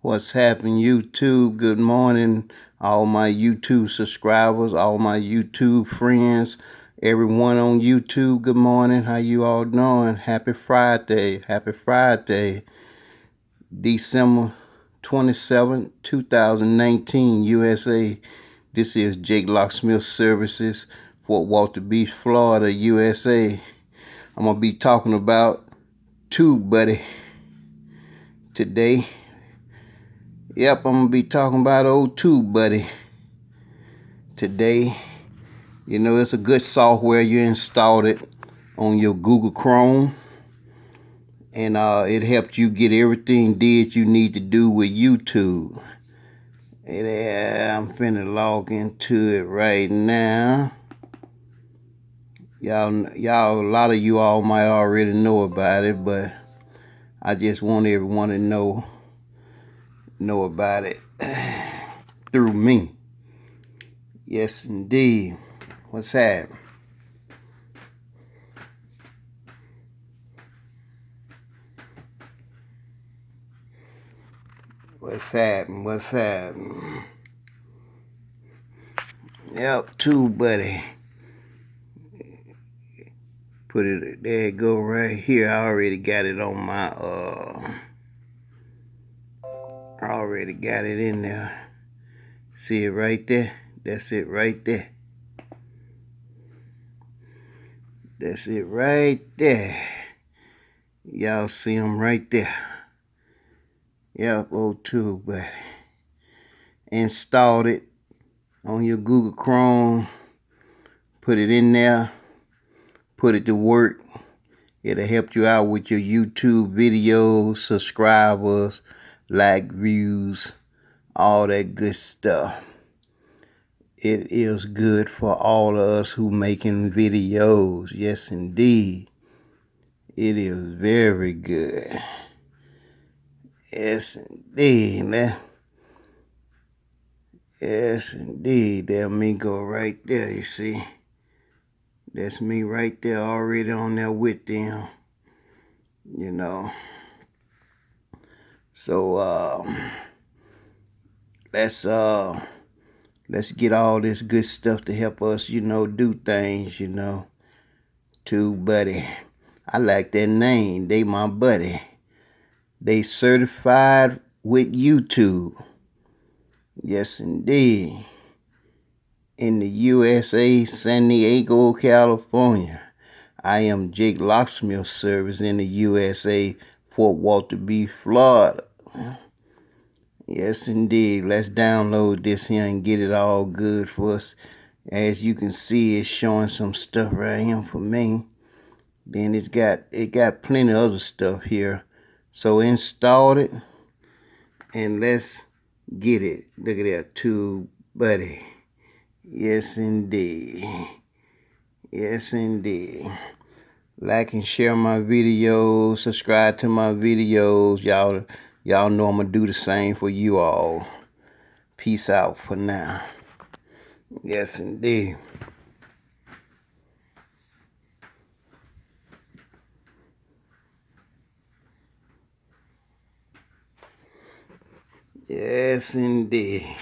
What's happening, YouTube? Good morning, all my YouTube subscribers, all my YouTube friends, everyone on YouTube. Good morning. How you all doing? Happy Friday. Happy Friday. December 27, 2019, USA. This is Jake Locksmith Services, Fort Walton Beach, Florida, USA. I'm going to be talking about Tubebuddy today. Yep, I'm going to be talking about old Tubebuddy today. You know, it's a good software. You installed it on your Google Chrome. And it helped you get everything did you need to do with YouTube. And I'm finna log into it right now. Y'all, a lot of you all might already know about it, but I just want everyone to know about it through me. Yes, indeed. What's happening? What's happening? Yep, Tubebuddy. Put it, there it go right here. I already got it on my, I already got it in there. See it right there? That's it right there. That's it right there. Y'all see them right there. Yep, old Tubebuddy. Installed it on your Google Chrome. Put it in there. Put it to work. It'll help you out with your YouTube videos, subscribers, like, views, all that good stuff. It is good for all of us who making videos. Yes, indeed. It is very good. Yes, indeed. Yes, indeed. There me go right there, you see. That's me right there, already on there with them. You know. So, let's get all this good stuff to help us, you know, do things, you know. Tubebuddy. I like that name. They my buddy. They certified with YouTube. Yes, indeed. In the USA, San Diego, California. I am Jake Locksmith Service in the USA, Fort Walton Beach, Florida. Yes, indeed. Let's download this here and get it all good for us. As you can see, it's showing some stuff right here for me. Then it got plenty of other stuff here. So install it and let's get it. Look at that, Tubebuddy. Yes, indeed. Yes, indeed. Like and share my videos. Subscribe to my videos. Y'all know I'm going to do the same for you all. Peace out for now. Yes, indeed. Yes, indeed.